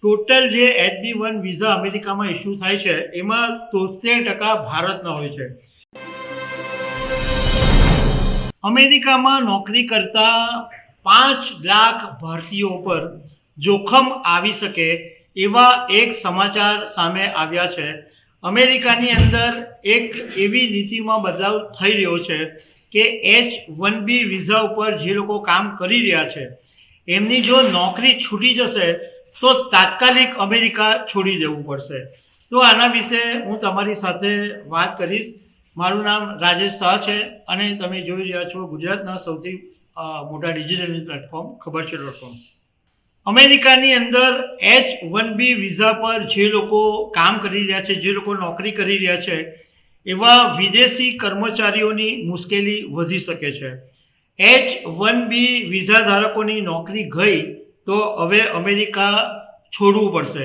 Total જે H-1B visa અમેરિકામાં issue થાય છે એમાં 73% ભારતના હોય છે. અમેરિકામાં નોકરી કરતા 5 લાખ ભારતીયો પર જોખમ આવી શકે એવા એક સમાચાર સામે આવ્યા છે. અમેરિકાની અંદર એક એવી નીતિમાં બદલાવ થઈ રહ્યો છે કે H-1B વિઝા ઉપર જે લોકો કામ કરી રહ્યા છે એમની જો નોકરી છૂટી જશે તો તાત્કાલિક અમેરિકા છોડી દેવું પડશે. તો આના વિશે હું તમારી સાથે વાત કરીશ. મારું નામ રાજેશ શાહ છે અને તમે જોઈ રહ્યા છો ગુજરાતના સૌથી મોટા ડિજિટલ ન્યૂઝ પ્લેટફોર્મ ખબરછે.com. અમેરિકાની અંદર H-1B વિઝા પર જે લોકો કામ કરી રહ્યા છે, જે લોકો નોકરી કરી રહ્યા છે એવા વિદેશી કર્મચારીઓની મુશ્કેલી વધી શકે છે. H-1B વિઝા ધારકોની નોકરી ગઈ તો હવે અમેરિકા છોડવું પડશે.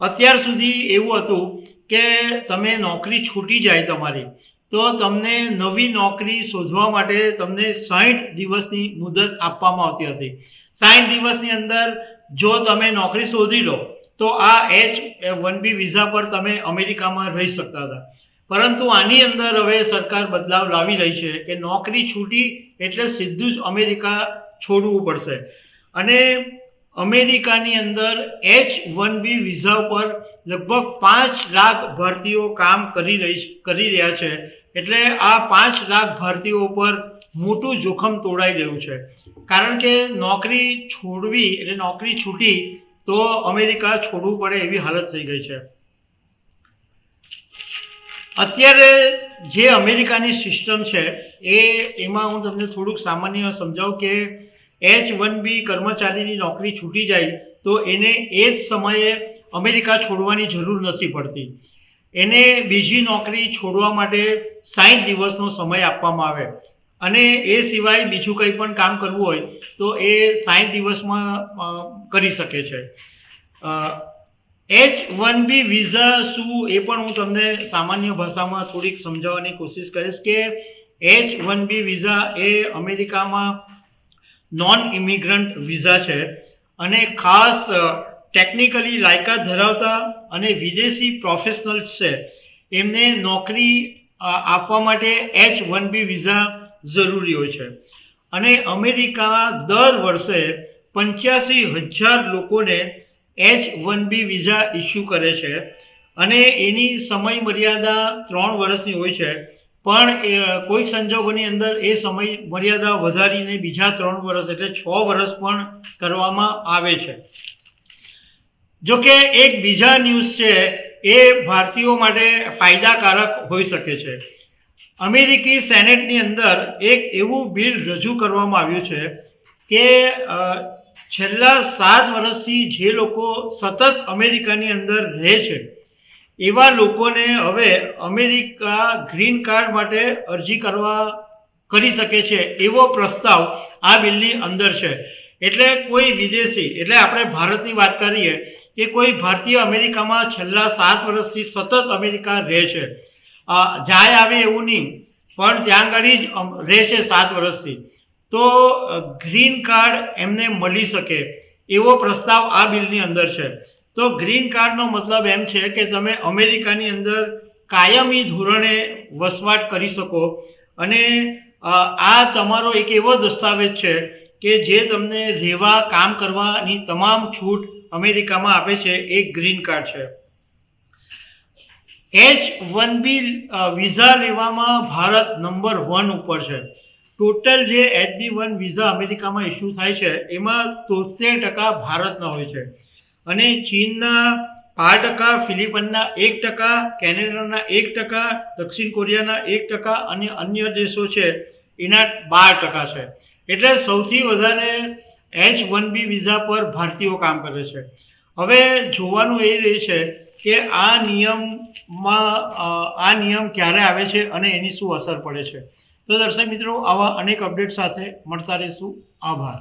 અત્યાર સુધી એવું હતું કે તમે નોકરી છૂટી જાય તમારી તો તમને નવી નોકરી શોધવા માટે તમને 60 દિવસની મુદત આપવામાં આવતી હતી. 60 દિવસની અંદર જો તમે નોકરી શોધી લો તો આ H-1B વિઝા પર તમે અમેરિકામાં રહી શકતા હતા. પરંતુ આની અંદર હવે સરકાર બદલાવ લાવી રહી છે કે નોકરી છૂટી એટલે સીધું જ અમેરિકા છોડવું પડશે. અને અમેરિકાની અંદર H-1B વિઝા ઉપર લગભગ 5 લાખ ભારતીયો કામ કરી રહ્યા છે. એટલે આ 5 લાખ ભારતીયો ઉપર મોટું જોખમ તોડાઈ રહ્યું છે. કારણ કે નોકરી છોડવી એટલે નોકરી છૂટી તો અમેરિકા છોડવું પડે એવી હાલત થઈ ગઈ છે. અત્યારે જે અમેરિકાની સિસ્ટમ છે એમાં હું તમને થોડુંક સામાન્ય સમજાવું કે H-1B કર્મચારીની નોકરી છૂટી જાય તો એને એ જ સમયે અમેરિકા છોડવાની જરૂર નથી પડતી. એને બીજી નોકરી છોડવા માટે 60 દિવસનો સમય આપવામાં આવે અને એ સિવાય બીજું કંઈ પણ કામ કરવું હોય તો એ 60 દિવસમાં કરી શકે છે. H-1B વિઝા શું એ પણ હું તમને સામાન્ય ભાષામાં થોડીક સમજાવવાની કોશિશ કરીશ કે H-1B વિઝા એ અમેરિકામાં નોન ઇમિગ્રન્ટ વિઝા છે અને ખાસ ટેકનિકલી લાયકાત ધરાવતા અને વિદેશી પ્રોફેશનલ્સ છે એમને નોકરી આપવા માટે H-1B વિઝા જરૂરી હોય છે. અને અમેરિકા દર વર્ષે 85,000 લોકોને H-1B વિઝા ઇસ્યુ કરે છે અને એની સમય મર્યાદા 3 વર્ષની હોય છે. પણ કોઈક સંજોગોની અંદર એ સમય મર્યાદા વધારીને બીજા 3 વર્ષ એટલે 6 વર્ષ પણ કરવામાં આવે છે. જોકે એક બીજા ન્યૂઝ છે એ ભારતીયો માટે ફાયદાકારક હોઈ શકે છે. અમેરિકી સેનેટની અંદર એક એવું બિલ રજૂ કરવામાં આવ્યું છે કે છેલ્લા 7 વર્ષથી જે લોકો સતત અમેરિકાની અંદર રહે છે એવા લોકોને હવે અમેરિકા ગ્રીન કાર્ડ માટે અરજી કરી શકે છે એવો પ્રસ્તાવ આ બિલની અંદર છે. એટલે કોઈ વિદેશી એટલે આપણે ભારતની વાત કરીએ કે કોઈ ભારતીય અમેરિકામાં છેલ્લા 7 વર્ષથી સતત અમેરિકા રહે છે, જાય આવે એવું નહીં પણ ત્યાં આગળ જ રહે છે 7 વર્ષથી, તો ગ્રીન કાર્ડ એમને મળી શકે એવો પ્રસ્તાવ આ બિલની અંદર છે. તો ગ્રીન કાર્ડનો મતલબ એમ છે કે તમે અમેરિકાની અંદર કાયમી ધોરણે વસવાટ કરી શકો અને આ તમારો એક એવો દસ્તાવેજ છે કે જે તમને રહેવા કામ કરવાની તમામ છૂટ અમેરિકામાં આપે છે. એક ગ્રીન કાર્ડ છે. H-1B વિઝા લેવામાં ભારત નંબર 1 ઉપર છે. ટોટલ જે H-1B વિઝા અમેરિકામાં ઇસ્યુ થાય છે એમાં 73% ભારતના હોય છે અને ચીનના 5%, ફિલિપાઇનના 1%, કેનેડાના 1%, દક્ષિણ કોરિયાના 1% અને અન્ય દેશો છે એના 12% છે. એટલે સૌથી વધારે H-1B વિઝા પર ભારતીયો કામ કરે છે. હવે જોવાનું એ રહે છે કે આ નિયમ ક્યારે આવે છે અને એની શું અસર પડે છે. તો દર્શક મિત્રો, આવા અનેક અપડેટ સાથે મળતા રહીશું. આભાર.